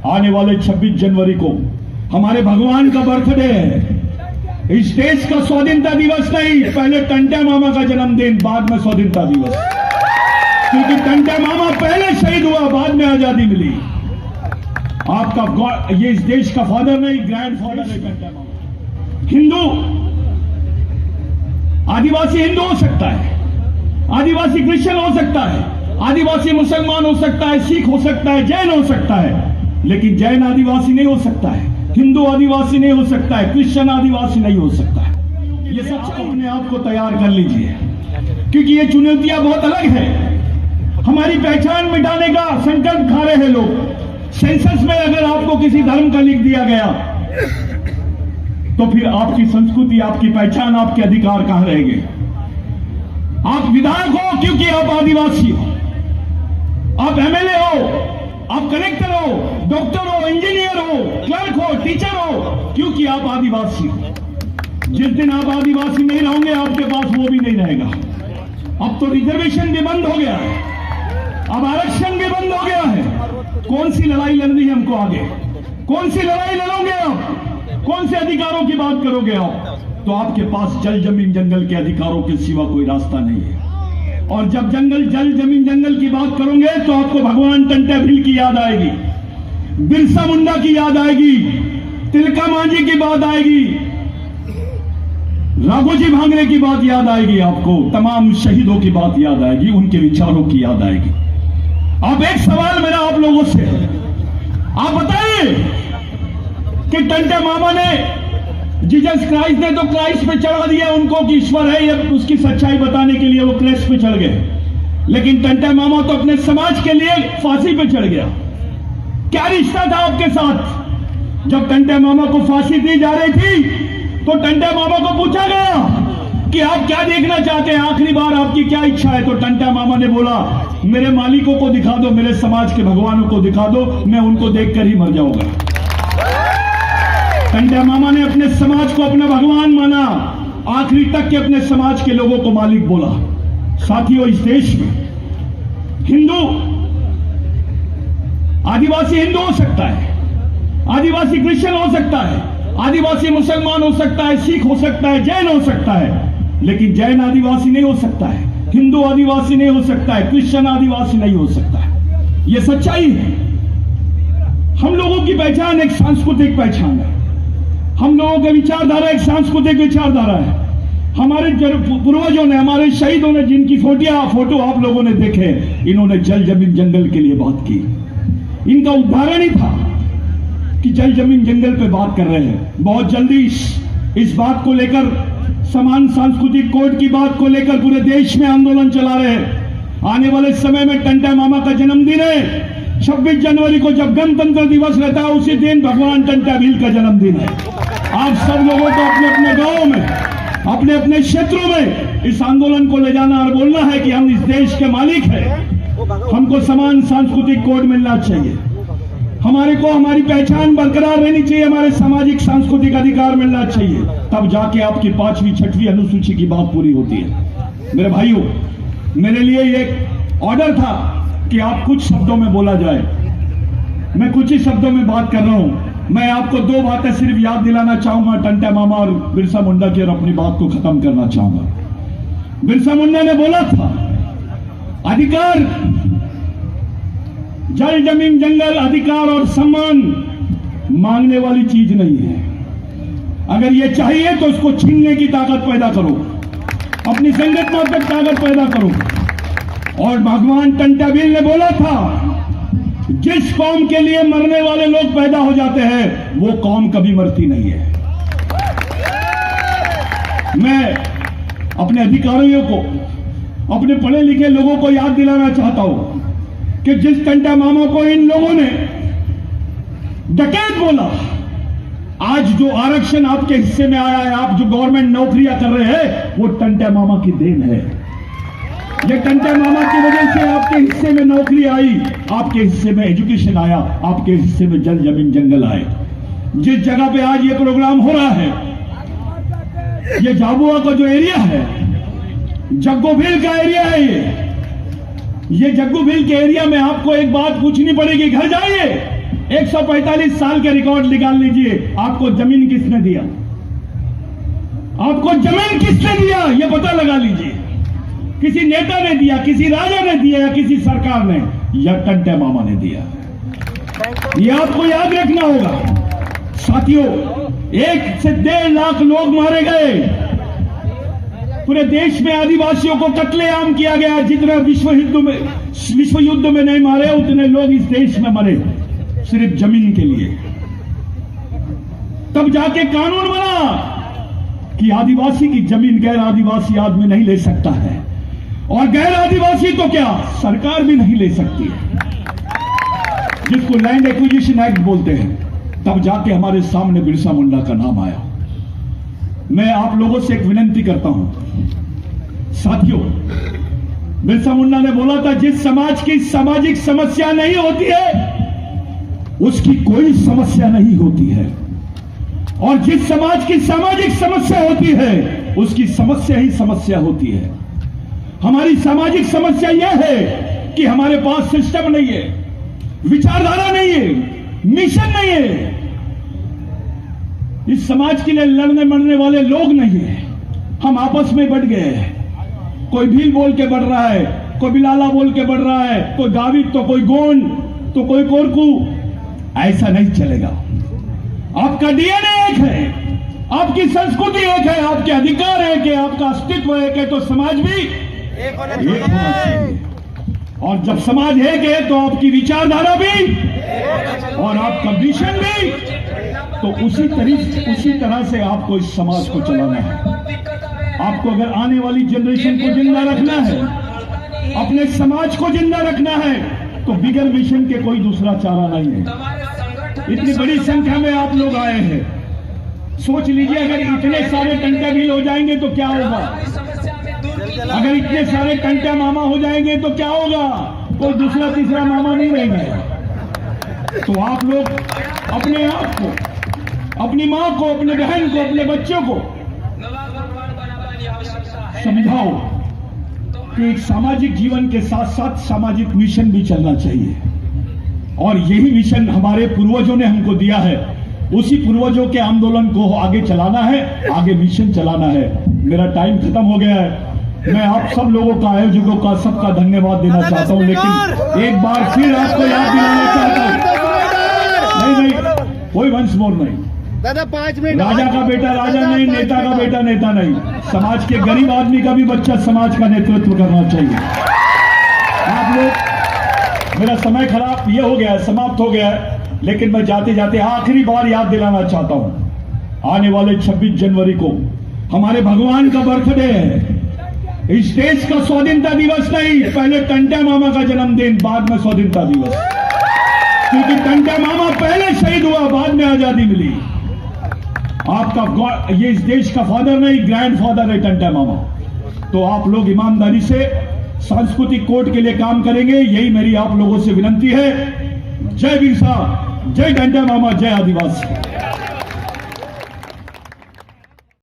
आने वाले 26 जनवरी को हमारे भगवान का बर्थडे है। इस देश का स्वाधीनता दिवस नहीं, पहले टंटा मामा का जन्मदिन, बाद में स्वाधीनता दिवस, क्योंकि टंटा मामा पहले शहीद हुआ, बाद में आजादी मिली। आपका ये इस देश का फादर नहीं, ग्रैंड फादर है टंटा मामा। हिंदू आदिवासी हिंदू हो सकता है, आदिवासी क्रिश्चियन हो सकता है, आदिवासी मुसलमान हो सकता है, सिख हो सकता है, जैन हो सकता है, लेकिन जैन आदिवासी नहीं हो सकता है, हिंदू आदिवासी नहीं हो सकता है, क्रिश्चियन आदिवासी नहीं हो सकता है। ये सब अपने आप को तैयार कर लीजिए, क्योंकि ये चुनौतियां बहुत अलग है। हमारी पहचान मिटाने का संकल्प खा रहे हैं लोग। सेंसस में अगर आपको किसी धर्म का लिख दिया गया तो फिर आपकी संस्कृति, आपकी पहचान, आपके अधिकार कहां रहेंगे? आप विधायक हो क्योंकि आप आदिवासी हो, आप एमएलए हो, आप कलेक्टर हो, डॉक्टर हो, इंजीनियर हो, क्लर्क हो, टीचर हो, क्योंकि आप आदिवासी हो। जिस दिन आप आदिवासी नहीं रहोगे, आपके पास वो भी नहीं रहेगा। अब तो रिजर्वेशन भी बंद हो गया है, अब आरक्षण भी बंद हो गया है। कौन सी लड़ाई लड़नी है हमको आगे? कौन सी लड़ाई लड़ोगे आप? कौन से अधिकारों की बात करोगे आप? तो आपके पास जल जमीन जंगल के अधिकारों के सिवा कोई रास्ता नहीं है। और जब जंगल, जल जमीन जंगल की बात करोगे तो आपको भगवान टंटा भील की याद आएगी, बिरसा मुंडा की याद आएगी, तिलका मांझी की बात आएगी, राघोजी भांगरे की बात याद आएगी, आपको तमाम शहीदों की बात याद आएगी, उनके विचारों की याद आएगी। अब एक सवाल मेरा आप लोगों से, आप बताइए कि टंटा मामा ने, जीसस क्राइस्ट ने तो क्राइस्ट पे चढ़ा दिया उनको कि ईश्वर है, ये उसकी सच्चाई बताने के लिए वो क्रेस्ट पे चढ़ गए, लेकिन टंटा मामा तो अपने समाज के लिए फांसी पे चढ़ गया। क्या रिश्ता था आपके साथ? जब टंटा मामा को फांसी दी जा रही थी तो टंटा मामा को पूछा गया कि आप क्या देखना चाहते हैं, आखिरी बार आपकी क्या इच्छा है? तो टंटा मामा ने बोला, मेरे मालिकों को दिखा दो, मेरे समाज के भगवानों को दिखा दो, मैं उनको देखकर ही मर जाऊंगा। टंटा मामा ने अपने समाज को अपना भगवान माना, आखिरी तक के अपने समाज के लोगों को मालिक बोला। साथियों, इस देश में हिंदू आदिवासी हिंदू हो सकता है, आदिवासी क्रिश्चियन हो सकता है, आदिवासी मुसलमान हो सकता है, सिख हो सकता है, जैन हो सकता है, लेकिन जैन आदिवासी नहीं हो सकता है, हिंदू आदिवासी नहीं हो सकता है, क्रिश्चियन आदिवासी नहीं हो सकता है। यह सच्चाई है। हम लोगों की पहचान एक सांस्कृतिक पहचान है, हम लोगों की विचारधारा एक सांस्कृतिक विचारधारा है। हमारे पूर्वजों ने, हमारे शहीदों ने, जिनकी फोटो आप लोगों ने देखे, इन्होंने जल जमीन जंगल के लिए बात की। इनका उदाहरण ही था कि जल जमीन जंगल पे बात कर रहे हैं। बहुत जल्दी इस बात को लेकर, समान सांस्कृतिक कोड की बात को लेकर पूरे देश में आंदोलन चला रहे हैं। आने वाले समय में टंटा मामा का जन्मदिन है, 26 जनवरी को जब गणतंत्र दिवस रहता है, उसी दिन भगवान टंटा भील का जन्मदिन है। आप सब लोगों को अपने अपने गांवों में, अपने अपने क्षेत्रों में इस आंदोलन को ले जाना और बोलना है कि हम इस देश के मालिक हैं, हमको समान सांस्कृतिक कोड मिलना चाहिए, हमारे को हमारी पहचान बरकरार रहनी चाहिए, हमारे सामाजिक सांस्कृतिक अधिकार मिलना चाहिए, तब जाके आपकी 5वीं 6वीं अनुसूची की बात पूरी होती है। मेरे भाइयों, मेरे लिए एक ऑर्डर था कि आप कुछ शब्दों में बोला जाए। मैं कुछ ही शब्दों में बात कर रहा हूं। मैं आपको 2 बातें सिर्फ याद दिलाना चाहूंगा, टंटा मामा और बिरसा मुंडा की, और अपनी बात को खत्म करना चाहूंगा। बिरसा मुंडा ने बोला था, अधिकार, जल जमीन जंगल, अधिकार और सम्मान मांगने वाली चीज नहीं है। अगर ये चाहिए तो उसको छीनने की ताकत पैदा करो, अपनी संगठनात्मक ताकत पैदा करो। और भगवान टंटा भील ने बोला था, जिस कौम के लिए मरने वाले लोग पैदा हो जाते हैं, वो कौम कभी मरती नहीं है। मैं अपने अधिकारियों को, अपने पढ़े लिखे लोगों को याद दिलाना चाहता हूं कि जिस टंटा मामा को इन लोगों ने डकैत बोला, आज जो आरक्षण आपके हिस्से में आया है, आप जो गवर्नमेंट नौकरियां कर रहे हैं, वो टंटा मामा की देन है। ये टंटा मामा की वजह से आपके हिस्से में नौकरी आई, आपके हिस्से में एजुकेशन आया, आपके हिस्से में जल जमीन जंगल आए। जिस जगह पे आज ये प्रोग्राम हो रहा है, ये झाबुआ का जो एरिया है, जग्गू भील का एरिया है, ये जग्गू भील के एरिया में आपको एक बात पूछनी पड़ेगी। घर जाइए, 145 साल के रिकॉर्ड निकाल लीजिए, आपको जमीन किसने दिया? आपको जमीन किसने दिया ये पता लगा लीजिए। किसी नेता ने दिया, किसी राजा ने दिया, या किसी सरकार ने, या टंटे मामा ने दिया? ये आपको याद रखना होगा। साथियों, 1 से 1.5 लाख लोग मारे गए। पूरे देश में आदिवासियों को कत्लेआम किया गया। जितना विश्व युद्ध में नहीं मारे, उतने लोग इस देश में मरे सिर्फ जमीन के लिए। तब जाके कानून बना कि आदिवासी की जमीन गैर आदिवासी आदमी नहीं ले सकता है, और गैर आदिवासी तो क्या सरकार भी नहीं ले सकती है, जिसको लैंड एक्विजिशन एक्ट बोलते हैं। तब जाके हमारे सामने बिरसा मुंडा का नाम आया। मैं आप लोगों से एक विनती करता हूं साथियों, बिरसा मुंडा ने बोला था, जिस समाज की सामाजिक समस्या नहीं होती है उसकी कोई समस्या नहीं होती है, और जिस समाज की सामाजिक समस्या होती है उसकी समस्या ही समस्या होती है। हमारी सामाजिक समस्या यह है कि हमारे पास सिस्टम नहीं है, विचारधारा नहीं है, मिशन नहीं है। इस समाज के लिए लड़ने मरने वाले लोग नहीं है। हम आपस में बढ़ गए हैं। कोई भील बोल के बढ़ रहा है, कोई बिलाला बोल के बढ़ रहा है, कोई दाविद तो कोई गोंड तो कोई कोरकू। ऐसा नहीं चलेगा। आपका डीएनए एक है, आपकी संस्कृति एक है, आपके अधिकार एक है, आपका अस्तित्व एक है, तो समाज भी एक होना चाहिए। और जब समाज एक है तो आपकी विचारधारा भी और आपका मिशन भी, तो उसी तरह से आपको इस समाज को चलाना है। आपको अगर आने वाली जनरेशन को जिंदा रखना है, अपने समाज को जिंदा रखना है, तो बिगर मिशन के कोई दूसरा चारा नहीं है। इतनी बड़ी संख्या में आप लोग आए हैं। सोच लीजिए, अगर इतने सारे टंटे भी हो जाएंगे तो क्या होगा? अगर इतने सारे टंटे मामा हो जाएंगे तो क्या होगा? कोई दूसरा तीसरा मामा नहीं रहेगा। तो आप लोग अपने आप को, अपनी मां को, अपने बहन को, अपने बच्चों को समझाओ कि एक सामाजिक जीवन के साथ साथ सामाजिक मिशन भी चलना चाहिए। और यही मिशन हमारे पूर्वजों ने हमको दिया है। उसी पूर्वजों के आंदोलन को आगे चलाना है, आगे मिशन चलाना है। मेरा टाइम खत्म हो गया है। मैं आप सब लोगों का, आयोजकों का, सबका धन्यवाद देना चाहता हूं, लेकिन एक बार फिर आपको याद दिलाना चाहता हूं, नहीं, कोई वंस मोर नहीं। दादा 5 मिनट। राजा का बेटा राजा नहीं, नेता का बेटा नेता नहीं। समाज के गरीब आदमी का भी बच्चा समाज का नेतृत्व करना चाहिए। आप लोग, मेरा समय खराब ये हो गया है, समाप्त हो गया है, लेकिन मैं जाते जाते आखिरी बार याद दिलाना चाहता हूं। आने वाले 26 जनवरी को हमारे भगवान का बर्थडे है। इस देश का स्वाधीनता दिवस नहीं, पहले टंटा मामा का जन्मदिन, बाद में स्वाधीनता दिवस। क्योंकि टंटा मामा पहले शहीद हुआ, बाद में आजादी मिली। आपका ये इस देश का फादर नहीं, ग्रैंड फादर है टंटा मामा। तो आप लोग ईमानदारी से सांस्कृतिक कोड के लिए काम करेंगे, यही मेरी आप लोगों से विनती है। जय बिरसा, जय टंटा मामा, जय आदिवासी।